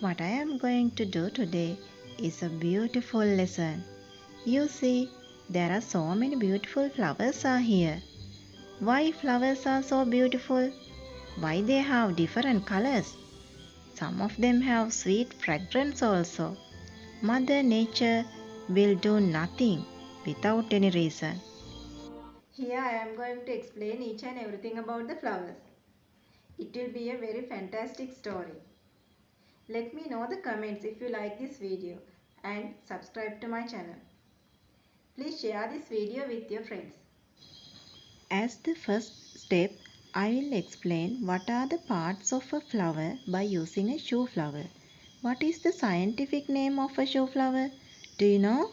What I am going to do today is a beautiful lesson. You see, there are so many beautiful flowers are here. Why flowers are so beautiful? Why they have different colors? Some of them have sweet fragrance also. Mother Nature will do nothing without any reason. Here I am going to explain each and everything about the flowers. It will be a very fantastic story. Let me know the comments if you like this video and subscribe to my channel. Please share this video with your friends. As the first step, I will explain what are the parts of a flower by using a shoe flower. What is the scientific name of a shoe flower? Do you know?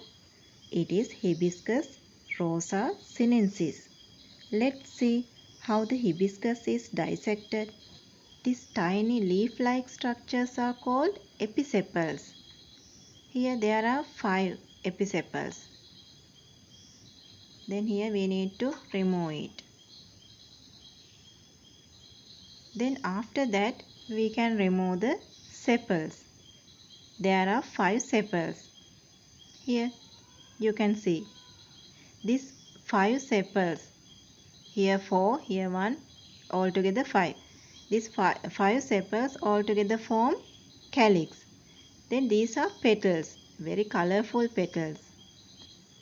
It is Hibiscus rosa sinensis. Let's see how the hibiscus is dissected. These tiny leaf-like structures are called episepals. Here there are 5 episepals. Then here we need to remove it. Then after that we can remove the sepals. There are 5 sepals. Here you can see these 5 sepals. Here 4, here 1, altogether 5. These 5 sepals altogether form calyx. Then these are petals, very colorful petals.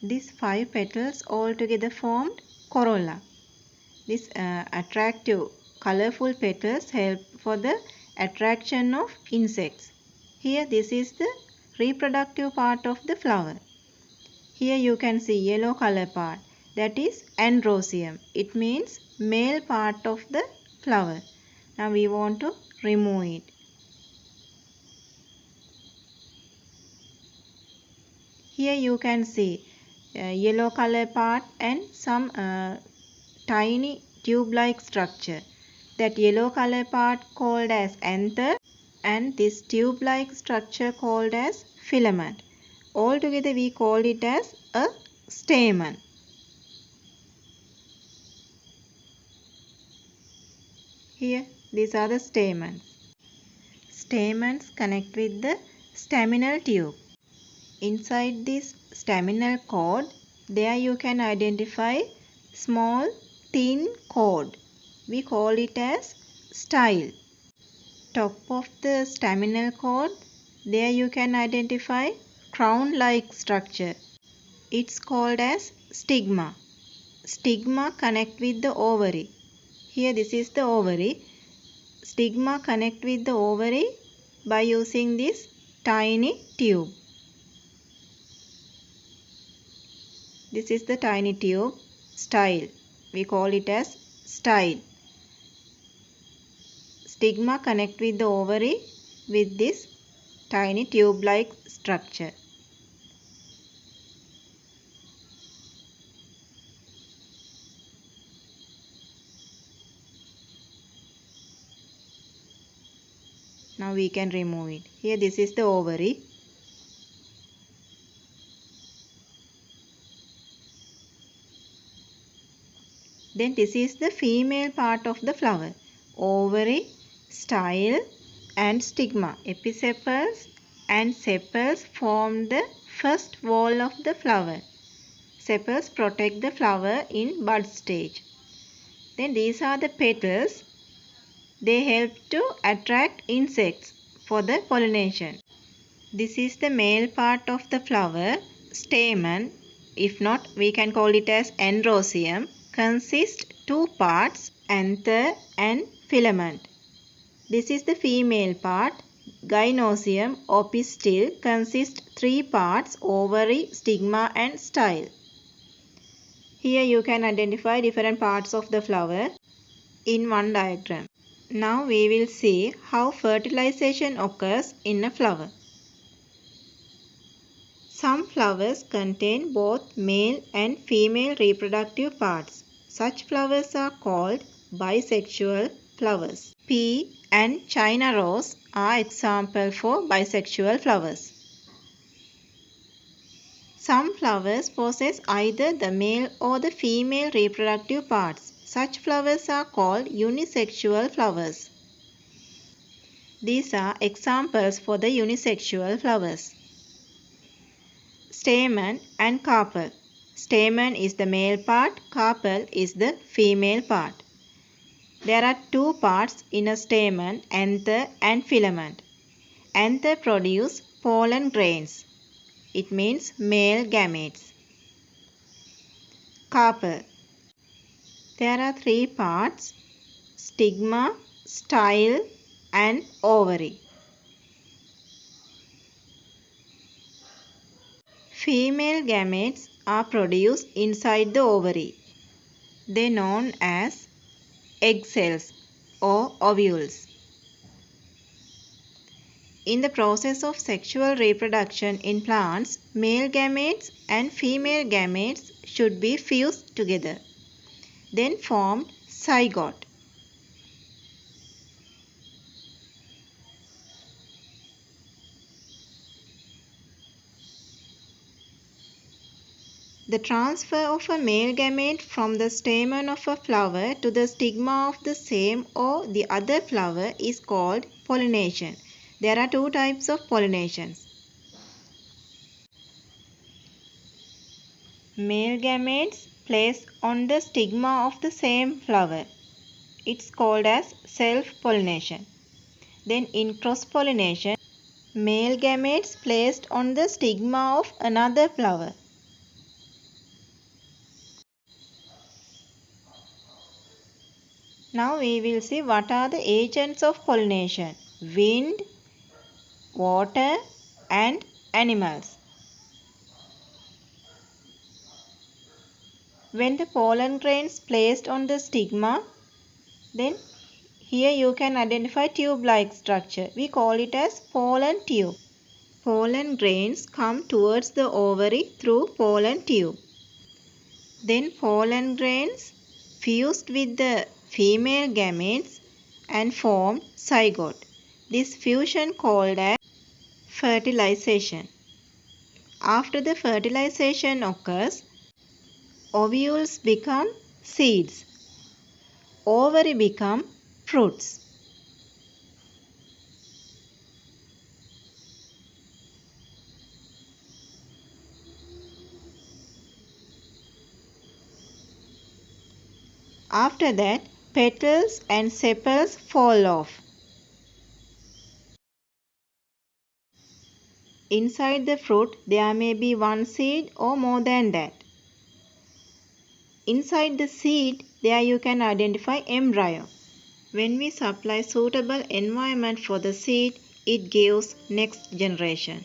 These 5 petals altogether formed corolla. These attractive, colorful petals help for the attraction of insects. Here this is the reproductive part of the flower. Here you can see yellow color part, that is androecium. It means male part of the flower. Now we want to remove it. Here you can see yellow color part and some tiny tube-like structure. That yellow color part called as anther and this tube-like structure called as filament. Altogether we call it as a stamen. Here these are the stamens. Stamens connect with the staminal tube. Inside this staminal cord, there you can identify small thin cord. We call it as style. Top of the staminal cord, there you can identify crown-like structure. It's called as stigma. Stigma connect with the ovary. Here this is the ovary. Stigma connect with the ovary by using this tiny tube. This is the tiny tube, style. We call it as style. Stigma connect with the ovary with this tiny tube-like structure. Now we can remove it. Here this is the ovary. Then this is the female part of the flower. Ovary, style and stigma. Episepals and sepals form the first wall of the flower. Sepals protect the flower in bud stage. Then these are the petals. They help to attract insects for the pollination. This is the male part of the flower, stamen. If not, we can call it as androecium. Consists 2 parts, anther and filament. This is the female part, gynoecium or pistil. Consists 3 parts, ovary, stigma and style. Here you can identify different parts of the flower in one diagram. Now we will see how fertilization occurs in a flower. Some flowers contain both male and female reproductive parts. Such flowers are called bisexual flowers. Pea and China rose are examples for bisexual flowers. Some flowers possess either the male or the female reproductive parts. Such flowers are called unisexual flowers. These are examples for the unisexual flowers. Stamen and carpel. Stamen is the male part, carpel is the female part. There are two parts in a stamen, anther and filament. Anther produce pollen grains. It means male gametes. Carpel. There are three parts: stigma, style and ovary. Female gametes are produced inside the ovary. They are known as egg cells or ovules. In the process of sexual reproduction in plants, male gametes and female gametes should be fused together, then formed zygote. The transfer of a male gamete from the stamen of a flower to the stigma of the same or the other flower is called pollination. There are two types of pollinations. Male gametes placed on the stigma of the same flower. It's called as self-pollination. Then in cross-pollination, male gametes placed on the stigma of another flower. Now we will see what are the agents of pollination: wind, water and animals. When the pollen grains placed on the stigma, then here you can identify tube-like structure. We call it as pollen tube. Pollen grains come towards the ovary through pollen tube. Then pollen grains fused with the female gametes and form zygote. This fusion called as fertilization. After the fertilization occurs, ovules become seeds. Ovary become fruits. After that, petals and sepals fall off. Inside the fruit, there may be one seed or more than that. Inside the seed, there you can identify embryo. When we supply suitable environment for the seed, it gives next generation.